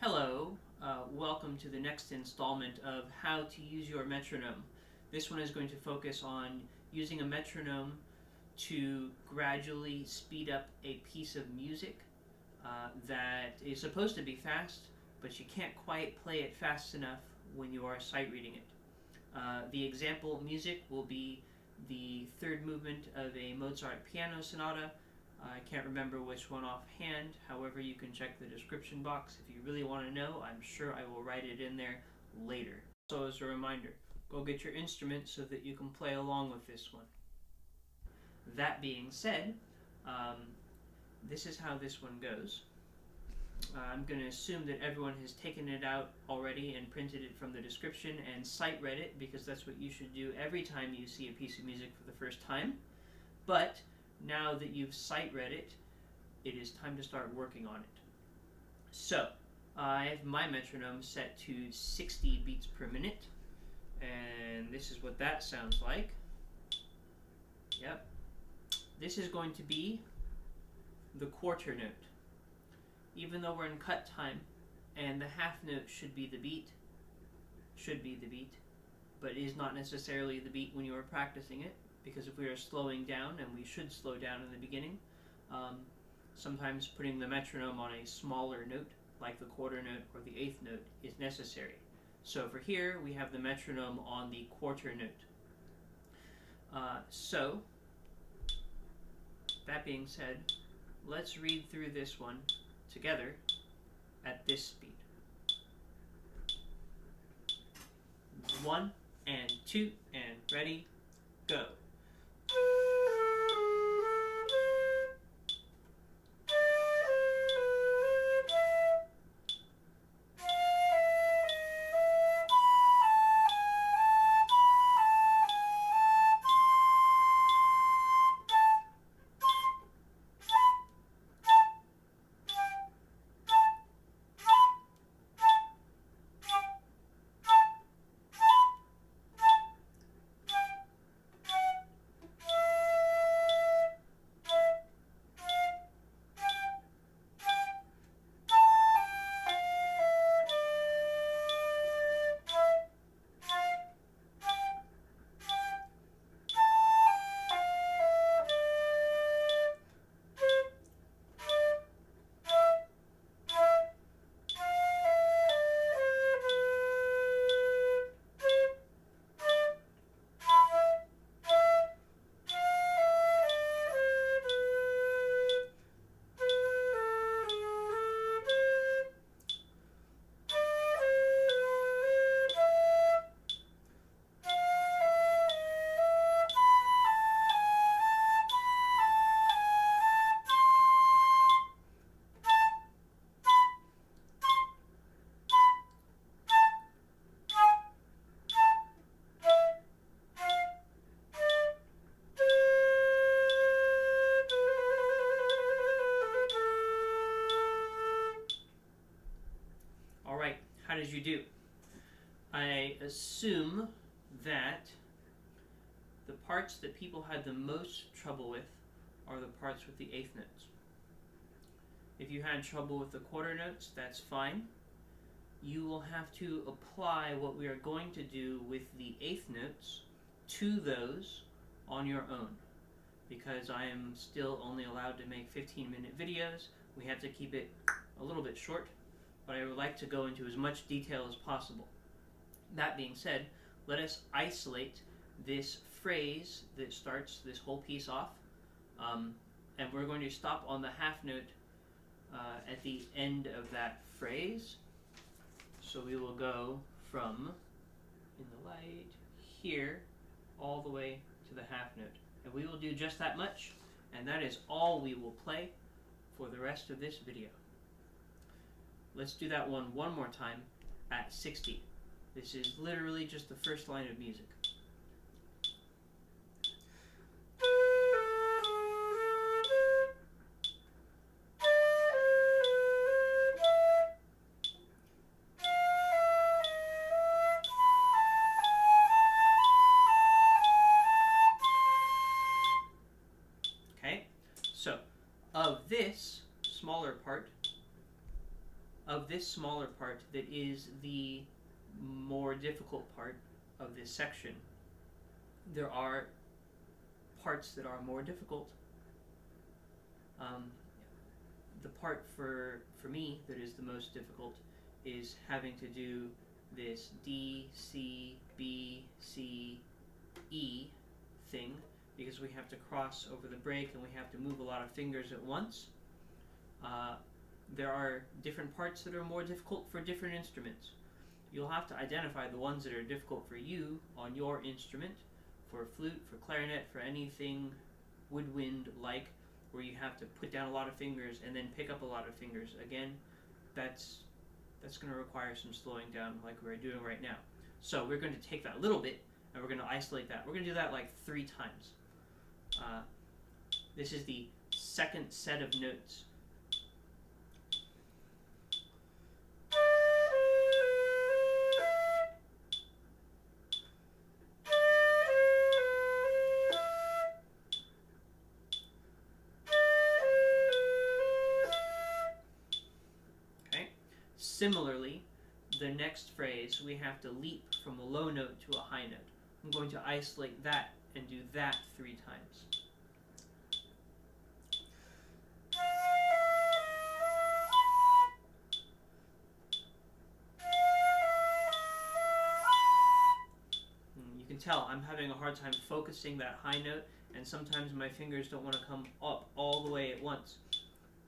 Hello, welcome to the next installment of How to Use Your Metronome. This one is going to focus on using a metronome to gradually speed up a piece of music that is supposed to be fast, but you can't quite play it fast enough when you are sight reading it. The example music will be the third movement of a Mozart Piano Sonata. I can't remember which one offhand, however you can check the description box if you really want to know. I'm sure I will write it in there later. So as a reminder, go get your instrument so that you can play along with this one. That being said, this is how this one goes. I'm going to assume that everyone has taken it out already and printed it from the description and sight read it, because that's what you should do every time you see a piece of music for the first time. But now that you've sight read it, it is time to start working on it. So, I have my metronome set to 60 beats per minute, and this is what that sounds like. Yep. This is going to be the quarter note. Even though we're in cut time, and the half note should be the beat, but is not necessarily the beat when you are practicing it, because if we are slowing down, and we should slow down in the beginning, sometimes putting the metronome on a smaller note, like the quarter note or the eighth note, is necessary. So for here, we have the metronome on the quarter note. So, that being said, let's read through this one together at this speed. 1 and 2 and ready, go. Alright, how did you do? I assume that the parts that people had the most trouble with are the parts with the eighth notes. If you had trouble with the quarter notes, that's fine. You will have to apply what we are going to do with the eighth notes to those on your own. Because I am still only allowed to make 15-minute videos, we have to keep it a little bit short, but I would like to go into as much detail as possible. That being said, let us isolate this phrase that starts this whole piece off, and we're going to stop on the half note at the end of that phrase. So we will go from, in the light, here, all the way to the half note. And we will do just that much, and that is all we will play for the rest of this video. Let's do that one more time at 60. This is literally just the first line of music. Okay, so of this smaller part of this smaller part that is the more difficult part of this section. There are parts that are more difficult. The part for me that is the most difficult is having to do this D, C, B, C, E thing, because we have to cross over the break and we have to move a lot of fingers at once. There are different parts that are more difficult for different instruments. You'll have to identify the ones that are difficult for you on your instrument, for flute, for clarinet, for anything woodwind-like, where you have to put down a lot of fingers and then pick up a lot of fingers. Again, that's going to require some slowing down like we're doing right now. So we're going to take that little bit and we're going to isolate that. We're going to do that like 3 times. This is the second set of notes. Similarly, the next phrase, we have to leap from a low note to a high note. I'm going to isolate that and do that 3 times. You can tell I'm having a hard time focusing that high note, and sometimes my fingers don't want to come up all the way at once.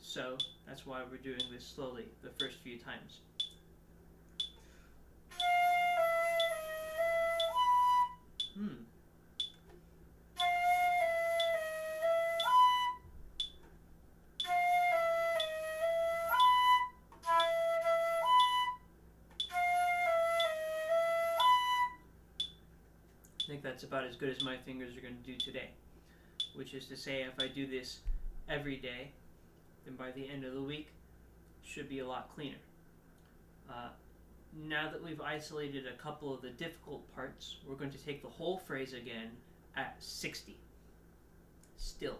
So that's why we're doing this slowly the first few times. I think that's about as good as my fingers are going to do today, which is to say, if I do this every day, then by the end of the week, it should be a lot cleaner. Now that we've isolated a couple of the difficult parts, we're going to take the whole phrase again at 60. Still.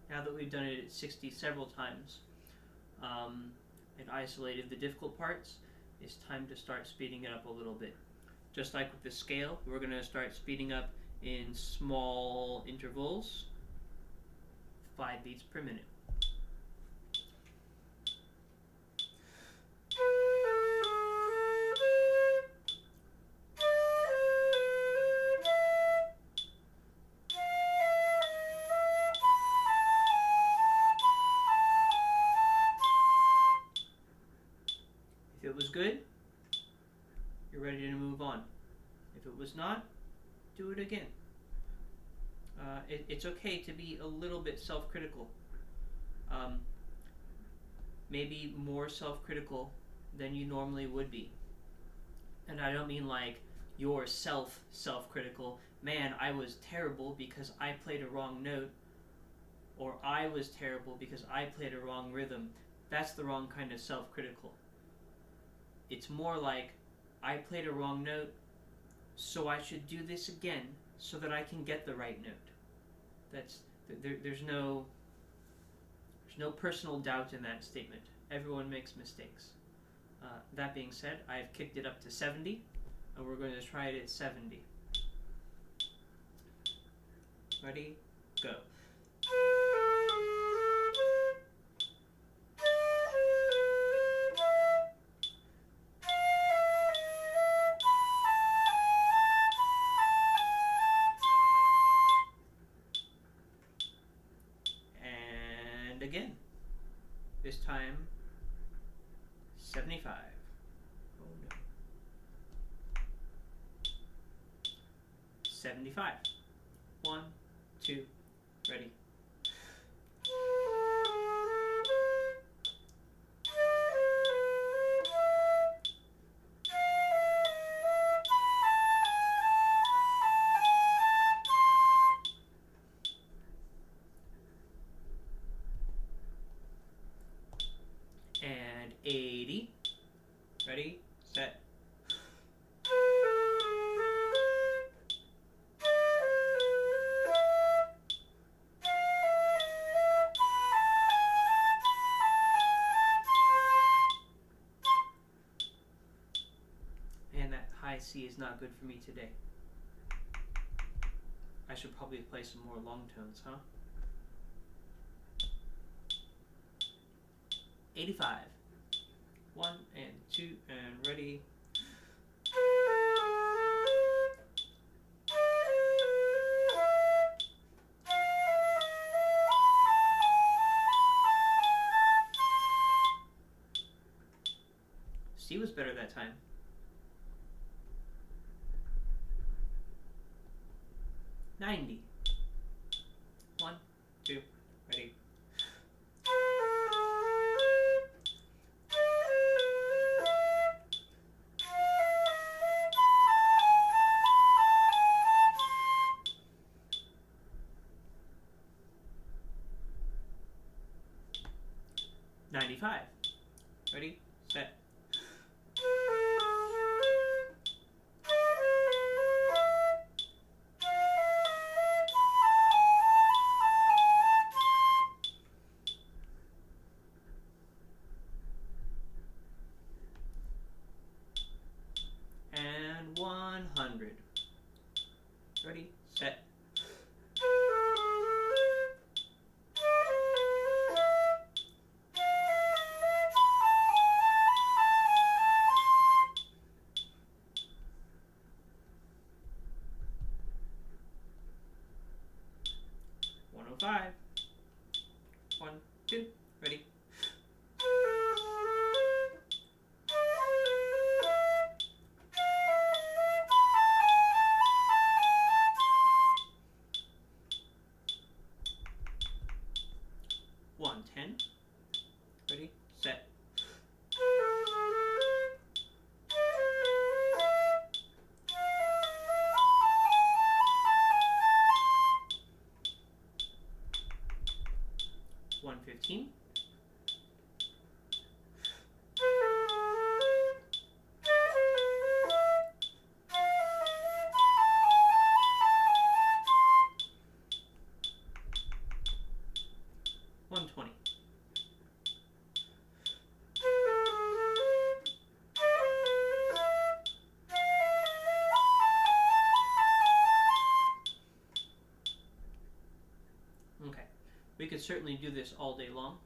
Now that we've done it at 60 several times and isolated the difficult parts, it's time to start speeding it up a little bit. Just like with the scale, we're going to start speeding up in small intervals, 5 beats per minute. If it was good, you're ready to move on. If it was not, do it again. It's okay to be a little bit self-critical. Maybe more self-critical than you normally would be. And I don't mean like you're self-critical. Man, I was terrible because I played a wrong note. Or I was terrible because I played a wrong rhythm. That's the wrong kind of self-critical. It's more like, I played a wrong note, so I should do this again so that I can get the right note. There's no personal doubt in that statement. Everyone makes mistakes. That being said, I've kicked it up to 70, and we're going to try it at 70. Ready? Go. And again. This time, 75. Oh no. 75. 1, 2, ready. see is not good for me today. I should probably play some more long tones, huh? 85. 1 and 2 and ready. C was better that time. 90. 1, 2, ready. $95. Ready, set. And 100. Ready, set. $105. 1, 2, ready. $110. Ready, set. $115. $120. Okay, we could certainly do this all day long.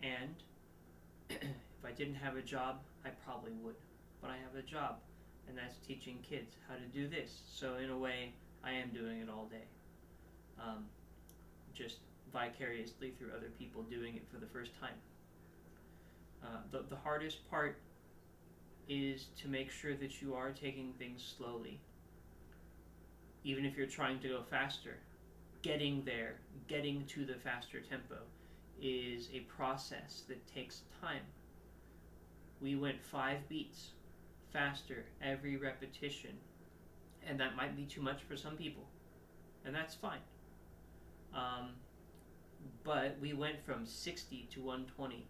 And if I didn't have a job, I probably would. But I have a job, and that's teaching kids how to do this. So in a way, I am doing it all day. Just vicariously through other people doing it for the first time. The hardest part is to make sure that you are taking things slowly. Even if you're trying to go faster, getting there, getting to the faster tempo is a process that takes time. We went 5 beats faster every repetition, and that might be too much for some people, and that's fine. But we went from 60 to 120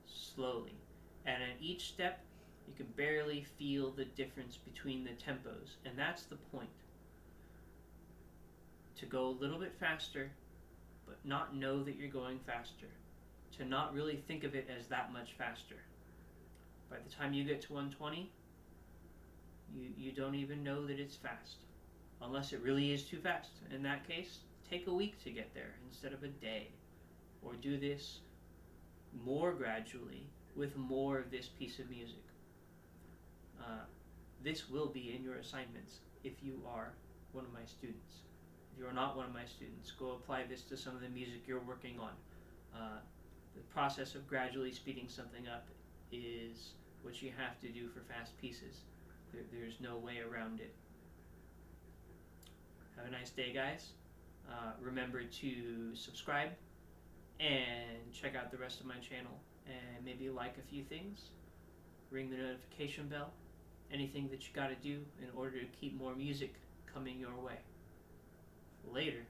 slowly, and at each step you can barely feel the difference between the tempos, and that's the point. To go a little bit faster, but not know that you're going faster. To not really think of it as that much faster. By the time you get to 120, you don't even know that it's fast. Unless it really is too fast. In that case, take a week to get there instead of a day. Or do this more gradually with more of this piece of music. This will be in your assignments if you are one of my students. If you are not one of my students, go apply this to some of the music you're working on. The process of gradually speeding something up is what you have to do for fast pieces. There's no way around it. Have a nice day, guys. Remember to subscribe and check out the rest of my channel, and maybe like a few things, ring the notification bell, anything that you got to do in order to keep more music coming your way. Later.